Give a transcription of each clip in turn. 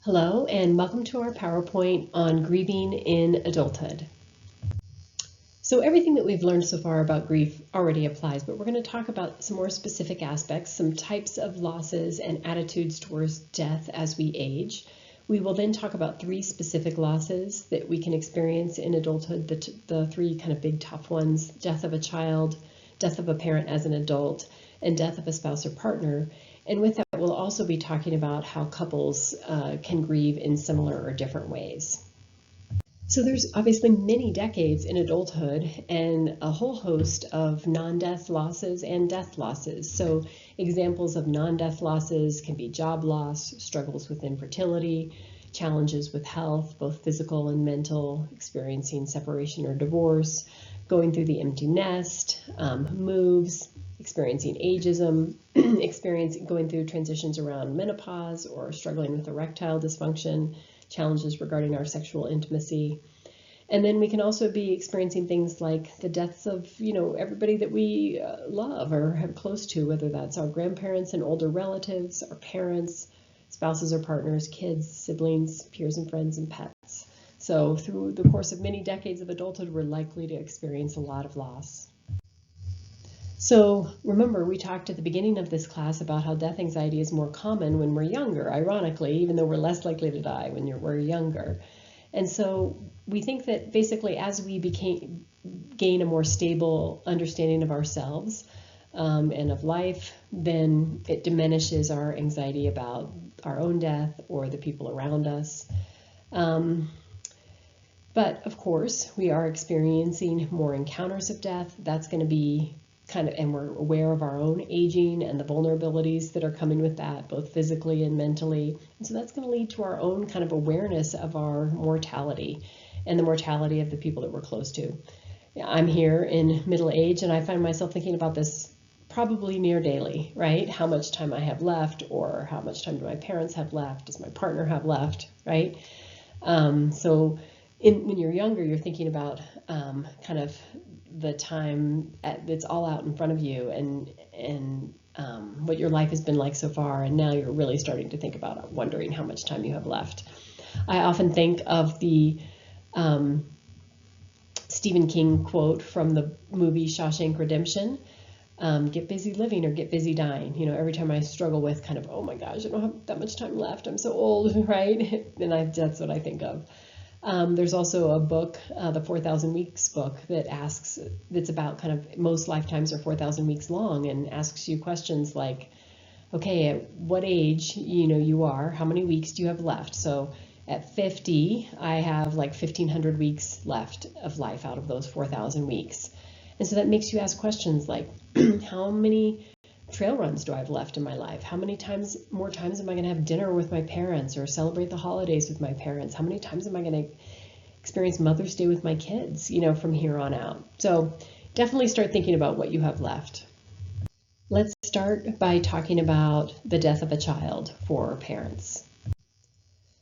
Hello, and welcome to our PowerPoint on grieving in adulthood. So everything that we've learned so far about grief already applies, but we're going to talk about some more specific aspects, some types of losses and attitudes towards death as we age. We will then talk about three specific losses that we can experience in adulthood, the three kind of big tough ones: death of a child, death of a parent as an adult, and death of a spouse or partner. And with that, we'll also be talking about how couples can grieve in similar or different ways. So there's obviously many decades in adulthood and a whole host of non-death losses and death losses. So examples of non-death losses can be job loss, struggles with infertility, challenges with health, both physical and mental, experiencing separation or divorce, going through the empty nest, moves, experiencing ageism, going through transitions around menopause or struggling with erectile dysfunction, challenges regarding our sexual intimacy. And then we can also be experiencing things like the deaths of, everybody that we love or have close to, whether that's our grandparents and older relatives, our parents, spouses or partners, kids, siblings, peers and friends, and pets. So through the course of many decades of adulthood, we're likely to experience a lot of loss. So remember, we talked at the beginning of this class about how death anxiety is more common when we're younger, ironically, even though we're less likely to die when we're younger. And so we think that basically as we gain a more stable understanding of ourselves and of life, then it diminishes our anxiety about our own death or the people around us. But of course, we are experiencing more encounters of death. That's going to be and we're aware of our own aging and the vulnerabilities that are coming with that, both physically and mentally. And so that's going to lead to our own kind of awareness of our mortality and the mortality of the people that we're close to. I'm here in middle age, and I find myself thinking about this probably near daily, right? How much time I have left, or how much time do my parents have left? Does my partner have left, right? When you're younger, you're thinking about kind of the time that's all out in front of you and what your life has been like so far, and now you're really starting to think about wondering how much time you have left. I often think of the Stephen King quote from the movie Shawshank Redemption, get busy living or get busy dying. Every time I struggle with kind of, oh my gosh, I don't have that much time left, I'm so old, right? And that's what I think of. There's also a book, the 4,000 Weeks book, that's about kind of most lifetimes are 4,000 weeks long, and asks you questions like, okay, at what age you are, how many weeks do you have left? So at 50, I have like 1,500 weeks left of life out of those 4,000 weeks. And so that makes you ask questions like, how many trail runs do I have left in my life? How many more times am I going to have dinner with my parents or celebrate the holidays with my parents? How many times am I going to experience Mother's Day with my kids, from here on out? So definitely start thinking about what you have left. Let's start by talking about the death of a child for parents.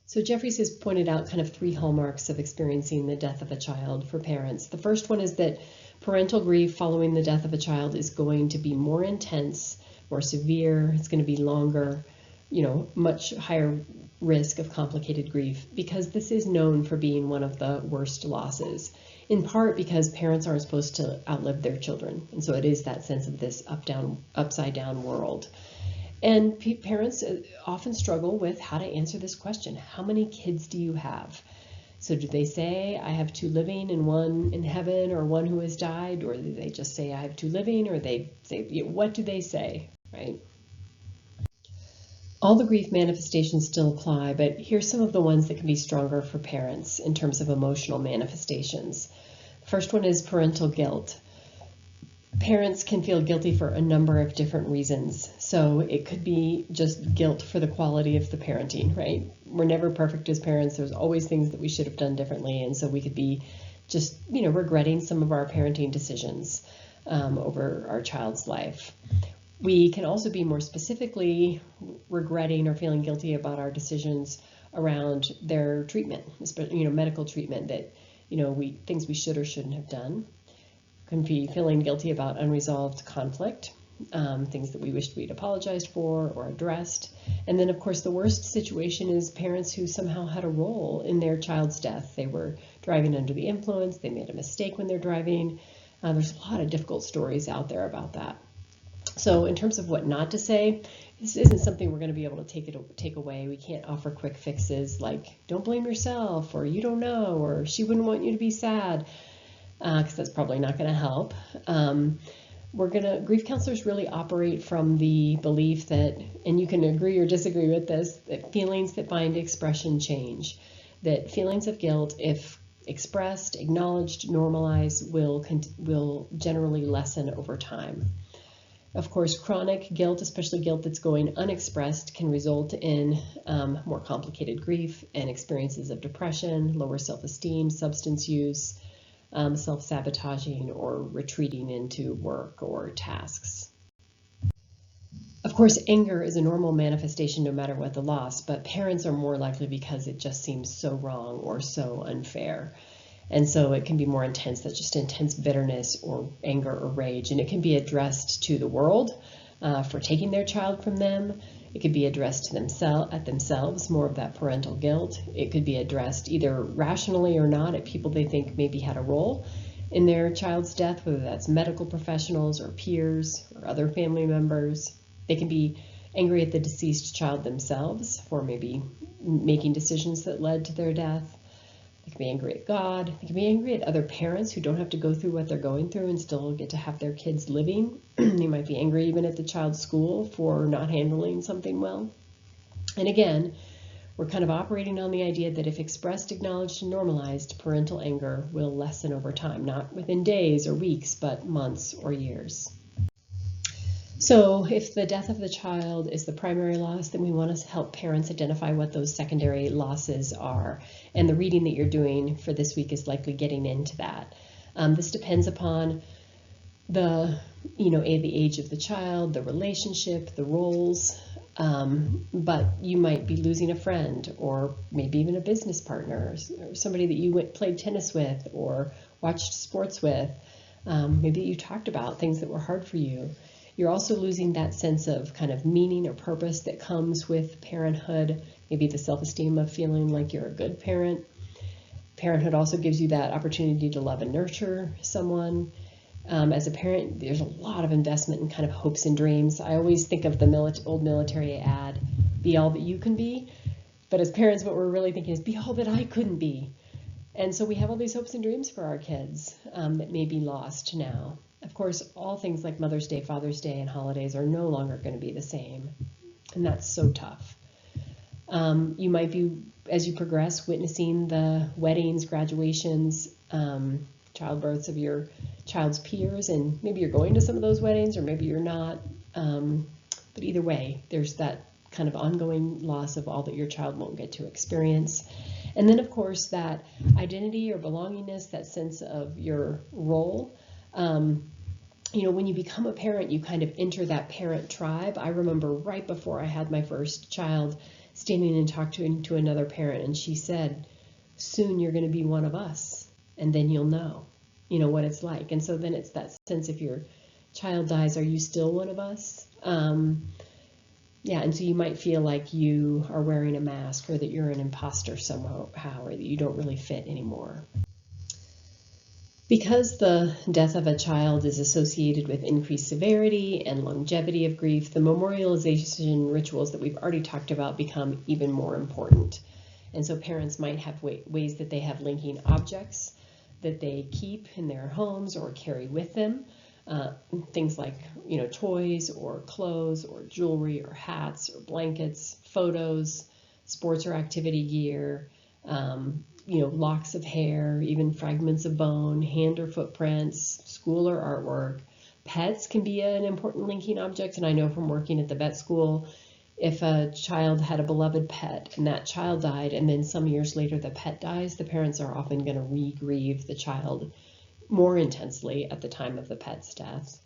So Jeffries has pointed out kind of three hallmarks of experiencing the death of a child for parents. The first one is that parental grief following the death of a child is going to be more intense, more severe. It's going to be longer, much higher risk of complicated grief, because this is known for being one of the worst losses, in part because parents aren't supposed to outlive their children. And so it is that sense of this upside down world. And parents often struggle with how to answer this question. How many kids do you have? So do they say, I have two living and one in heaven, or one who has died? Or do they just say, I have two living? Or they say, what do they say, right? All the grief manifestations still apply, but here's some of the ones that can be stronger for parents in terms of emotional manifestations. The first one is parental guilt. Parents can feel guilty for a number of different reasons. So it could be just guilt for the quality of the parenting, right? We're never perfect as parents. There's always things that we should have done differently. And so we could be just, regretting some of our parenting decisions over our child's life. We can also be more specifically regretting or feeling guilty about our decisions around their treatment, medical treatment that, things we should or shouldn't have done. Can be feeling guilty about unresolved conflict, things that we wished we'd apologized for or addressed. And then, of course, the worst situation is parents who somehow had a role in their child's death. They were driving under the influence, they made a mistake when they're driving. There's a lot of difficult stories out there about that. So in terms of what not to say, this isn't something we're going to be able to take away. We can't offer quick fixes like don't blame yourself, or you don't know, or she wouldn't want you to be sad, because that's probably not going to help. Grief counselors really operate from the belief that, and you can agree or disagree with this, that feelings that find expression change. That feelings of guilt, if expressed, acknowledged, normalized, will generally lessen over time. Of course, chronic guilt, especially guilt that's going unexpressed, can result in more complicated grief and experiences of depression, lower self-esteem, substance use, self-sabotaging, or retreating into work or tasks. Of course, anger is a normal manifestation no matter what the loss, but parents are more likely because it just seems so wrong or so unfair. And so it can be more intense. That's just intense bitterness or anger or rage. And it can be addressed to the world for taking their child from them. It could be addressed to themselves, more of that parental guilt. It could be addressed either rationally or not at people they think maybe had a role in their child's death, whether that's medical professionals or peers or other family members. They can be angry at the deceased child themselves for maybe making decisions that led to their death. They can be angry at God. They can be angry at other parents who don't have to go through what they're going through and still get to have their kids living. They might be angry even at the child's school for not handling something well. And again, we're kind of operating on the idea that if expressed, acknowledged, and normalized, parental anger will lessen over time, not within days or weeks, but months or years. So if the death of the child is the primary loss, then we want to help parents identify what those secondary losses are. And the reading that you're doing for this week is likely getting into that. This depends upon the age of the child, the relationship, the roles, but you might be losing a friend or maybe even a business partner or somebody that you played tennis with or watched sports with. Maybe you talked about things that were hard for you. You're also losing that sense of kind of meaning or purpose that comes with parenthood, maybe the self-esteem of feeling like you're a good parent. Parenthood also gives you that opportunity to love and nurture someone. As a parent, there's a lot of investment in kind of hopes and dreams. I always think of the old military ad, be all that you can be. But as parents, what we're really thinking is be all that I couldn't be. And so we have all these hopes and dreams for our kids that may be lost now. Of course, all things like Mother's Day, Father's Day, and holidays are no longer going to be the same, and that's so tough. You might be, as you progress, witnessing the weddings, graduations, childbirths of your child's peers, and maybe you're going to some of those weddings, or maybe you're not. But either way, there's that kind of ongoing loss of all that your child won't get to experience. And then, of course, that identity or belongingness, that sense of your role. When you become a parent, you kind of enter that parent tribe. I remember right before I had my first child standing and talking to another parent, and she said, soon you're going to be one of us, and then you'll know, what it's like. And so then it's that sense, if your child dies, are you still one of us? And so you might feel like you are wearing a mask, or that you're an imposter somehow, or that you don't really fit anymore. Because the death of a child is associated with increased severity and longevity of grief, the memorialization rituals that we've already talked about become even more important. And so parents might have ways that they have linking objects that they keep in their homes or carry with them. Things like, toys or clothes or jewelry or hats or blankets, photos, sports or activity gear, locks of hair, even fragments of bone, hand or footprints, school or artwork. Pets can be an important linking object, and I know from working at the vet school, if a child had a beloved pet and that child died, and then some years later the pet dies, the parents are often going to re-grieve the child more intensely at the time of the pet's death.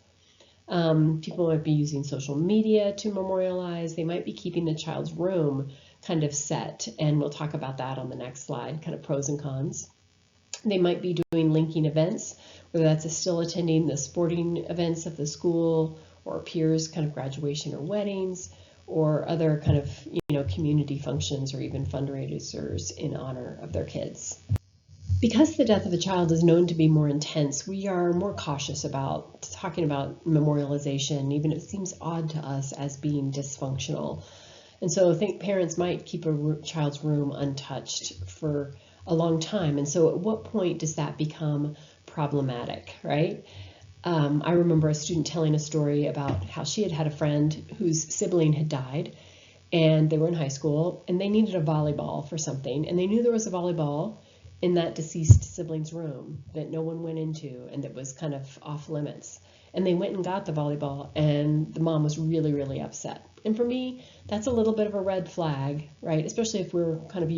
People might be using social media to memorialize. They might be keeping the child's room kind of set, and we'll talk about that on the next slide, kind of pros and cons. They might be doing linking events, whether that's still attending the sporting events of the school or peers' kind of graduation or weddings, or other kind of, community functions or even fundraisers in honor of their kids. Because the death of a child is known to be more intense, we are more cautious about talking about memorialization, even if it seems odd to us as being dysfunctional. And so I think parents might keep a child's room untouched for a long time. And so at what point does that become problematic, right? I remember a student telling a story about how she had a friend whose sibling had died, and they were in high school, and they needed a volleyball for something, and they knew there was a volleyball in that deceased sibling's room that no one went into and that was kind of off limits. And they went and got the volleyball, and the mom was really, really upset. And for me, that's a little bit of a red flag, right? Especially if we're kind of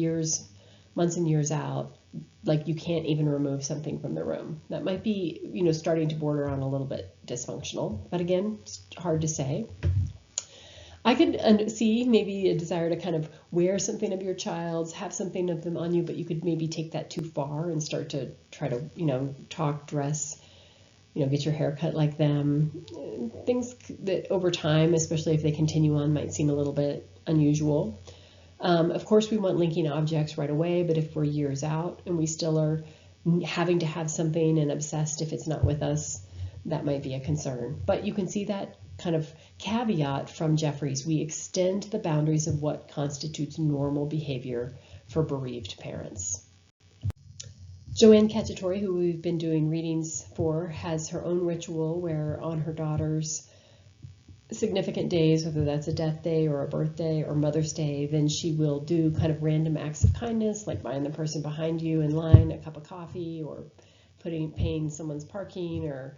months and years out, like you can't even remove something from the room. That might be, starting to border on a little bit dysfunctional, but again, it's hard to say. I could see maybe a desire to kind of wear something of your child's, have something of them on you, but you could maybe take that too far and start to try to, talk, dress, get your hair cut like them. Things that over time, especially if they continue on, might seem a little bit unusual. Of course, we want linking objects right away, but if we're years out and we still are having to have something and obsessed if it's not with us, that might be a concern. But you can see that kind of caveat from Jeffries. We extend the boundaries of what constitutes normal behavior for bereaved parents. Joanne Cacciatore, who we've been doing readings for, has her own ritual where on her daughter's significant days, whether that's a death day or a birthday or Mother's Day, then she will do kind of random acts of kindness, like buying the person behind you in line a cup of coffee, or paying someone's parking, or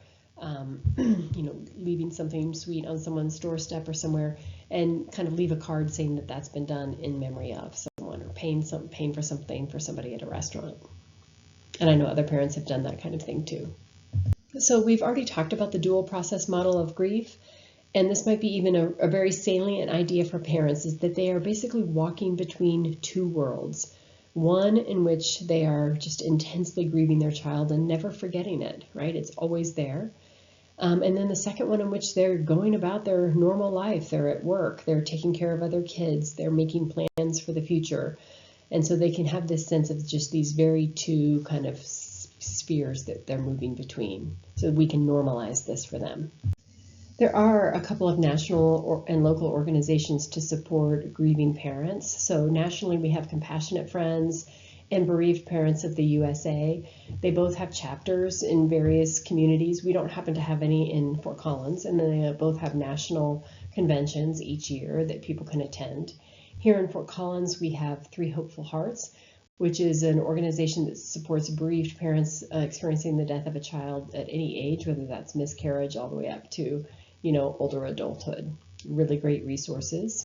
leaving something sweet on someone's doorstep or somewhere, and kind of leave a card saying that that's been done in memory of someone, or paying for something for somebody at a restaurant. And I know other parents have done that kind of thing too. So we've already talked about the dual process model of grief, and this might be even a very salient idea for parents, is that they are basically walking between two worlds. One in which they are just intensely grieving their child and never forgetting it, right? It's always there. And then the second one in which they're going about their normal life. They're at work, they're taking care of other kids, they're making plans for the future. And so they can have this sense of just these very two kind of spheres that they're moving between. So we can normalize this for them. There are a couple of national and local organizations to support grieving parents. So nationally, we have Compassionate Friends and Bereaved Parents of the USA. They both have chapters in various communities. We don't happen to have any in Fort Collins, and then they both have national conventions each year that people can attend. Here in Fort Collins, we have Three Hopeful Hearts, which is an organization that supports bereaved parents experiencing the death of a child at any age, whether that's miscarriage all the way up to older adulthood. Really great resources.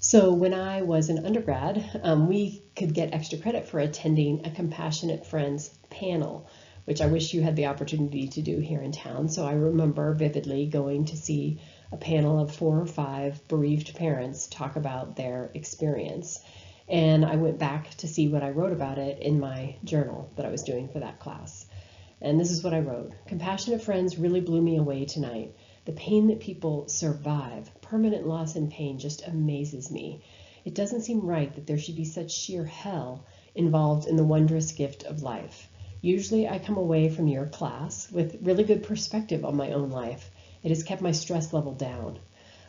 So when I was an undergrad, we could get extra credit for attending a Compassionate Friends panel, which I wish you had the opportunity to do here in town. So I remember vividly going to see a panel of 4 or 5 bereaved parents talk about their experience. And I went back to see what I wrote about it in my journal that I was doing for that class. And this is what I wrote. Compassionate Friends really blew me away tonight. The pain that people survive, permanent loss and pain, just amazes me. It doesn't seem right that there should be such sheer hell involved in the wondrous gift of life. Usually I come away from your class with really good perspective on my own life. It has kept my stress level down.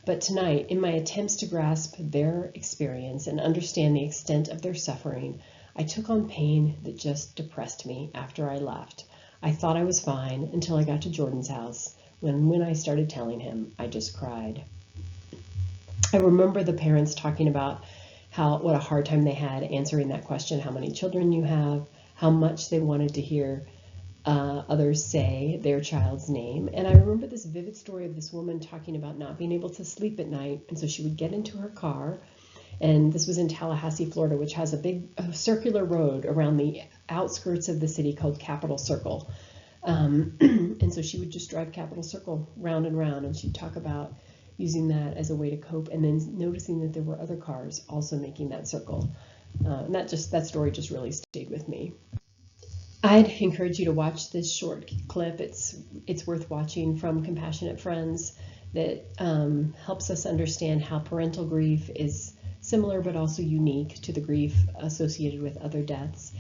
But tonight, in my attempts to grasp their experience and understand the extent of their suffering, I took on pain that just depressed me after I left. I thought I was fine until I got to Jordan's house, when I started telling him, I just cried. I remember the parents talking about what a hard time they had answering that question, how many children you have, how much they wanted to hear others say their child's name. And I remember this vivid story of this woman talking about not being able to sleep at night, and so she would get into her car, and this was in Tallahassee, Florida, which has a big circular road around the outskirts of the city called Capitol Circle. And so she would just drive Capitol Circle round and round, and she'd talk about using that as a way to cope, and then noticing that there were other cars also making that circle. And that story just really stayed with me. I'd encourage you to watch this short clip. It's worth watching from Compassionate Friends that helps us understand how parental grief is similar but also unique to the grief associated with other deaths,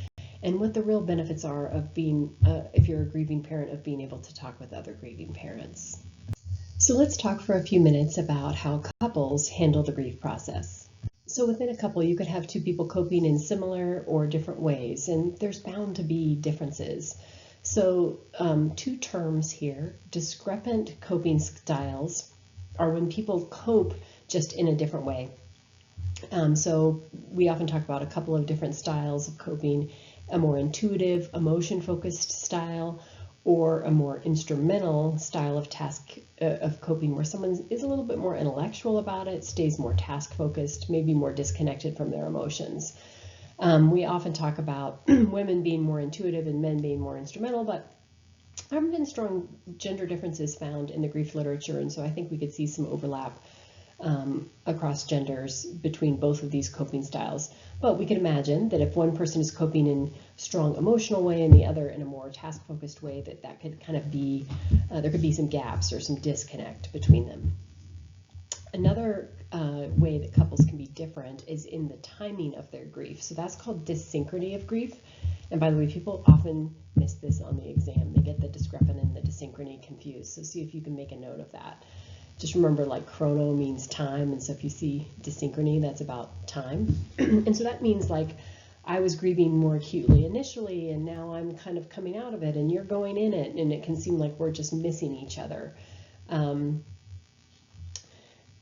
and what the real benefits are of being, if you're a grieving parent, of being able to talk with other grieving parents. So let's talk for a few minutes about how couples handle the grief process. So within a couple, you could have two people coping in similar or different ways, and there's bound to be differences. So two terms here: discrepant coping styles are when people cope just in a different way. So we often talk about a couple of different styles of coping: a more intuitive, emotion-focused style, or a more instrumental style of of coping, where someone is a little bit more intellectual about it, stays more task-focused, maybe more disconnected from their emotions. We often talk about women being more intuitive and men being more instrumental, but there haven't been strong gender differences found in the grief literature, and so I think we could see some overlap across genders between both of these coping styles. But we can imagine that if one person is coping in a strong emotional way and the other in a more task-focused way, that could kind of be, there could be some gaps or some disconnect between them. Another way that couples can be different is in the timing of their grief. So that's called dysynchrony of grief. And by the way, people often miss this on the exam. They get the discrepant and the dysynchrony confused. So see if you can make a note of that. Just remember, like, chrono means time, and so if you see dysynchrony, that's about time. And so that means, like, I was grieving more acutely initially, and now I'm kind of coming out of it, and you're going in it, and it can seem like we're just missing each other.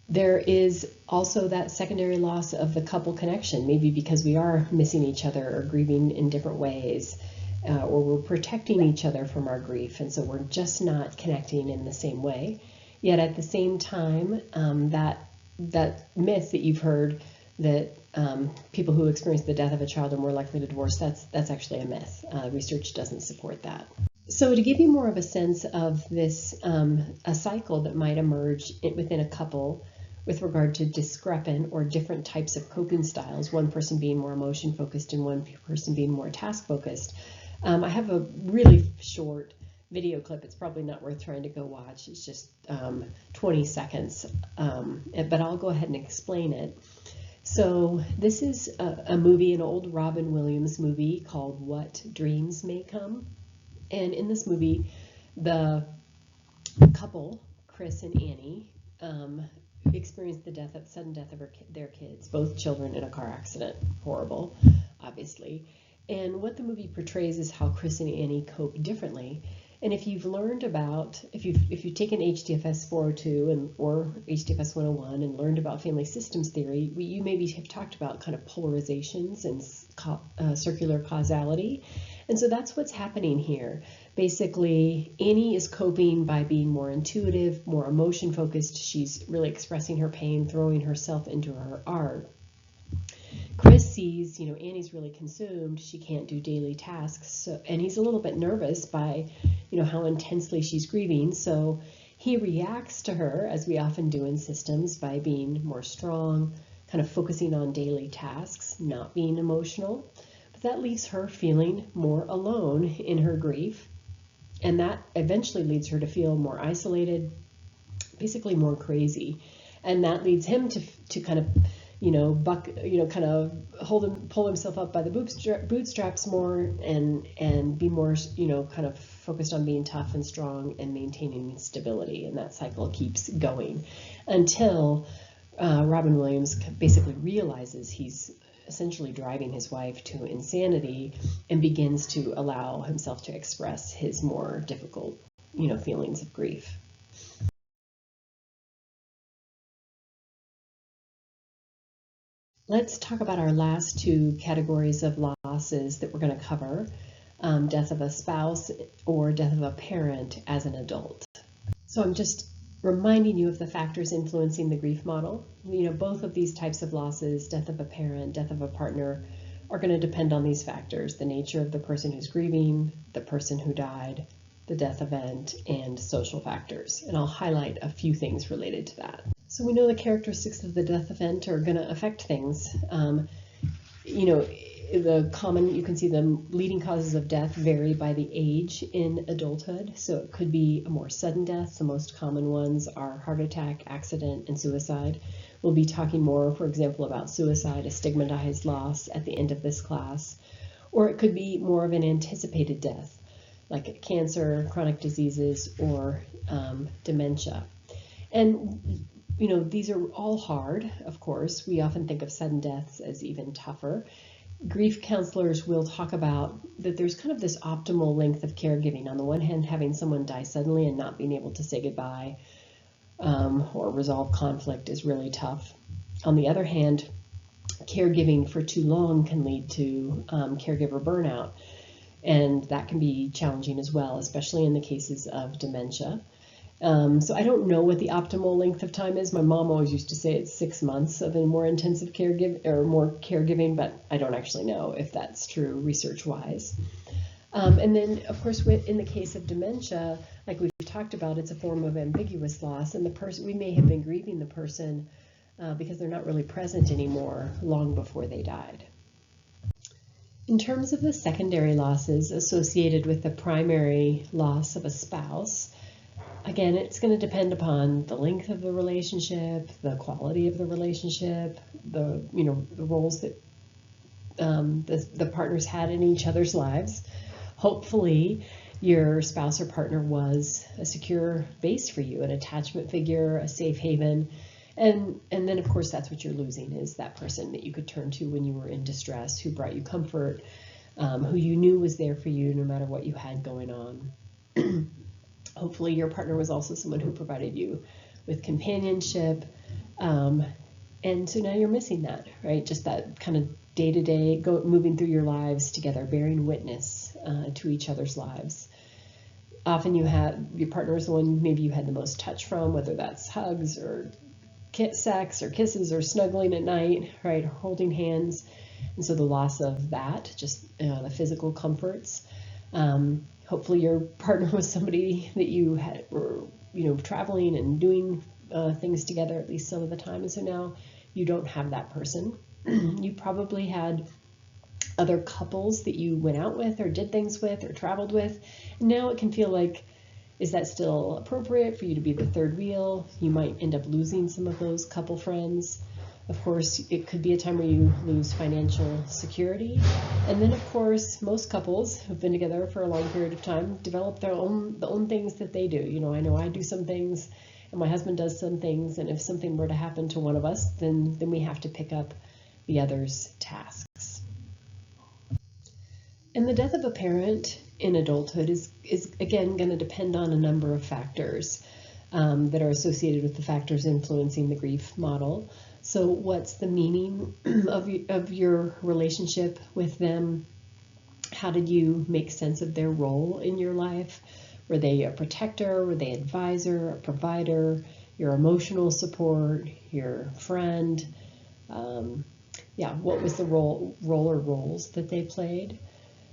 There is also that secondary loss of the couple connection, maybe because we are missing each other or grieving in different ways, or we're protecting each other from our grief, and so we're just not connecting in the same way. Yet at the same time, that myth that you've heard that people who experience the death of a child are more likely to divorce, that's actually a myth. Research doesn't support that. So to give you more of a sense of this, a cycle that might emerge within a couple with regard to discrepant or different types of coping styles, one person being more emotion focused and one person being more task focused, I have a really short video clip. It's probably not worth trying to go watch. It's just 20 seconds, but I'll go ahead and explain it. So this is a movie, an old Robin Williams movie called What Dreams May Come. And in this movie, the couple, Chris and Annie, experienced the sudden death of their kids, both children in a car accident. Horrible, obviously. And what the movie portrays is how Chris and Annie cope differently. And if you've learned about, if you've taken HDFS 402 or HDFS 101 and learned about family systems theory, you maybe have talked about kind of polarizations and circular causality. And so that's what's happening here. Basically, Annie is coping by being more intuitive, more emotion focused. She's really expressing her pain, throwing herself into her art. Chris sees, Annie's really consumed. She can't do daily tasks, and he's a little bit nervous by, how intensely she's grieving. So he reacts to her, as we often do in systems, by being more strong, kind of focusing on daily tasks, not being emotional. But that leaves her feeling more alone in her grief, and that eventually leads her to feel more isolated, basically more crazy, and that leads him to kind of kind of pull himself up by the bootstraps more and be more, kind of focused on being tough and strong and maintaining stability. And that cycle keeps going until Robin Williams basically realizes he's essentially driving his wife to insanity and begins to allow himself to express his more difficult, feelings of grief. Let's talk about our last two categories of losses that we're going to cover, death of a spouse or death of a parent as an adult. So I'm just reminding you of the factors influencing the grief model. Both of these types of losses, death of a parent, death of a partner, are going to depend on these factors: the nature of the person who's grieving, the person who died, the death event, and social factors. And I'll highlight a few things related to that. So we know the characteristics of the death event are going to affect things. You can see the leading causes of death vary by the age in adulthood. So it could be a more sudden death. The most common ones are heart attack, accident, and suicide. We'll be talking more, for example, about suicide, a stigmatized loss at the end of this class. Or it could be more of an anticipated death, like cancer, chronic diseases, or dementia. And these are all hard, of course. We often think of sudden deaths as even tougher. Grief counselors will talk about that there's kind of this optimal length of caregiving. On the one hand, having someone die suddenly and not being able to say goodbye or resolve conflict is really tough. On the other hand, caregiving for too long can lead to caregiver burnout, and that can be challenging as well, especially in the cases of dementia. So I don't know what the optimal length of time is. My mom always used to say it's 6 months of a more intensive caregiving, but I don't actually know if that's true research-wise. And then, of course, in the case of dementia, like we've talked about, it's a form of ambiguous loss, and we may have been grieving the person because they're not really present anymore long before they died. In terms of the secondary losses associated with the primary loss of a spouse, again, it's going to depend upon the length of the relationship, the quality of the relationship, the roles that the partners had in each other's lives. Hopefully, your spouse or partner was a secure base for you, an attachment figure, a safe haven. And then, of course, that's what you're losing, is that person that you could turn to when you were in distress, who brought you comfort, who you knew was there for you no matter what you had going on. Hopefully your partner was also someone who provided you with companionship. And so now you're missing that, right? Just that kind of day-to-day, moving through your lives together, bearing witness to each other's lives. Often your partner is the one maybe you had the most touch from, whether that's hugs or sex or kisses or snuggling at night, right? Holding hands. And so the loss of that, just the physical comforts. Hopefully your partner was somebody that you were traveling and doing things together at least some of the time. And so now you don't have that person. You probably had other couples that you went out with or did things with or traveled with. And now it can feel like, is that still appropriate for you to be the third wheel? You might end up losing some of those couple friends. Of course, it could be a time where you lose financial security. And then, of course, most couples who've been together for a long period of time develop the own things that they do. I know I do some things and my husband does some things. And if something were to happen to one of us, then we have to pick up the other's tasks. And the death of a parent in adulthood is again going to depend on a number of factors that are associated with the factors influencing the grief model. So what's the meaning of your relationship with them? How did you make sense of their role in your life? Were they a protector? Were they an advisor, a provider, your emotional support, your friend? What was the role or roles that they played?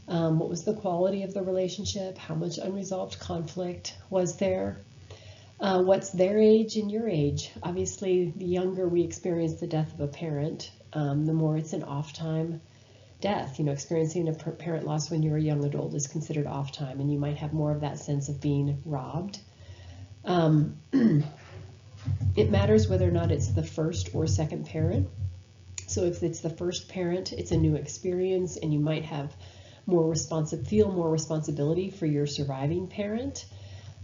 What was the quality of the relationship? How much unresolved conflict was there? What's their age and your age? Obviously, the younger we experience the death of a parent, the more it's an off-time death. Experiencing a parent loss when you're a young adult is considered off-time, and you might have more of that sense of being robbed. It matters whether or not it's the first or second parent. So if it's the first parent, it's a new experience, and you might have feel more responsibility for your surviving parent.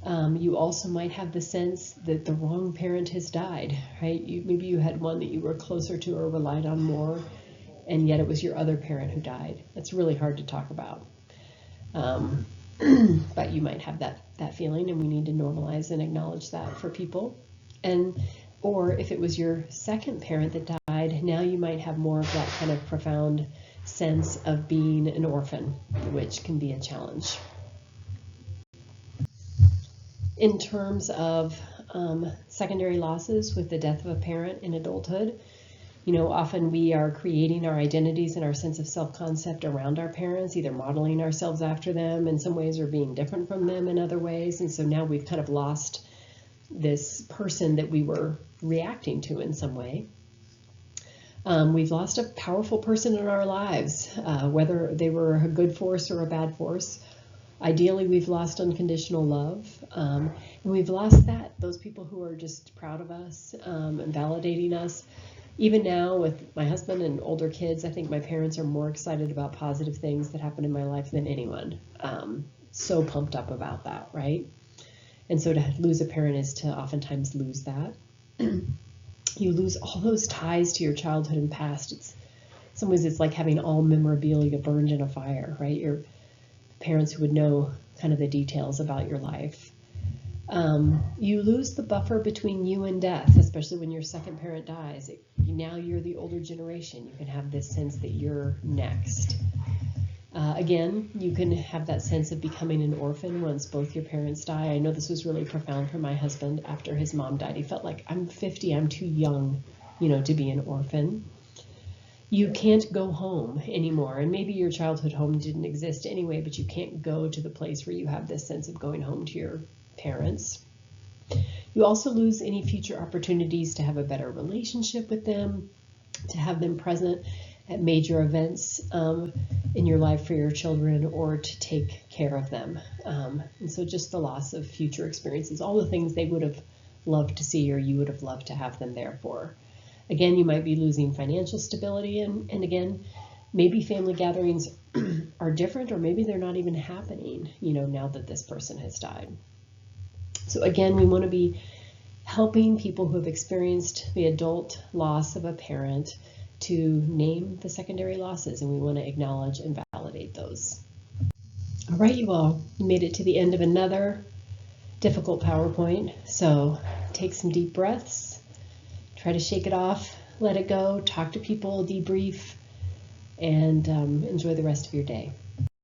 You also might have the sense that the wrong parent has died, right? Maybe you had one that you were closer to or relied on more, and yet it was your other parent who died. That's really hard to talk about. But you might have that feeling, and we need to normalize and acknowledge that for people. Or if it was your second parent that died, now you might have more of that kind of profound sense of being an orphan, which can be a challenge. In terms of secondary losses with the death of a parent in adulthood, often we are creating our identities and our sense of self-concept around our parents, either modeling ourselves after them in some ways or being different from them in other ways. And so now we've kind of lost this person that we were reacting to in some way. We've lost a powerful person in our lives, whether they were a good force or a bad force. Ideally, we've lost unconditional love, and we've lost those people who are just proud of us and validating us. Even now with my husband and older kids, I think my parents are more excited about positive things that happen in my life than anyone. So pumped up about that, right? And so to lose a parent is to oftentimes lose that. You lose all those ties to your childhood and past. In some ways it's like having all memorabilia burned in a fire, right? Your parents who would know kind of the details about your life. You lose the buffer between you and death, especially when your second parent dies. Now you're the older generation. You can have this sense that you're next. Again, you can have that sense of becoming an orphan once both your parents die. I know this was really profound for my husband after his mom died. He felt like, I'm 50, I'm too young, to be an orphan. You can't go home anymore, and maybe your childhood home didn't exist anyway, but you can't go to the place where you have this sense of going home to your parents. You also lose any future opportunities to have a better relationship with them, to have them present at major events in your life for your children, or to take care of them. And so just the loss of future experiences, all the things they would have loved to see or you would have loved to have them there for. Again, you might be losing financial stability, and again, maybe family gatherings are different, or maybe they're not even happening, now that this person has died. So again, we want to be helping people who have experienced the adult loss of a parent to name the secondary losses, and we want to acknowledge and validate those. All right, you all, you made it to the end of another difficult PowerPoint, so take some deep breaths. Try to shake it off, let it go, talk to people, debrief, and enjoy the rest of your day.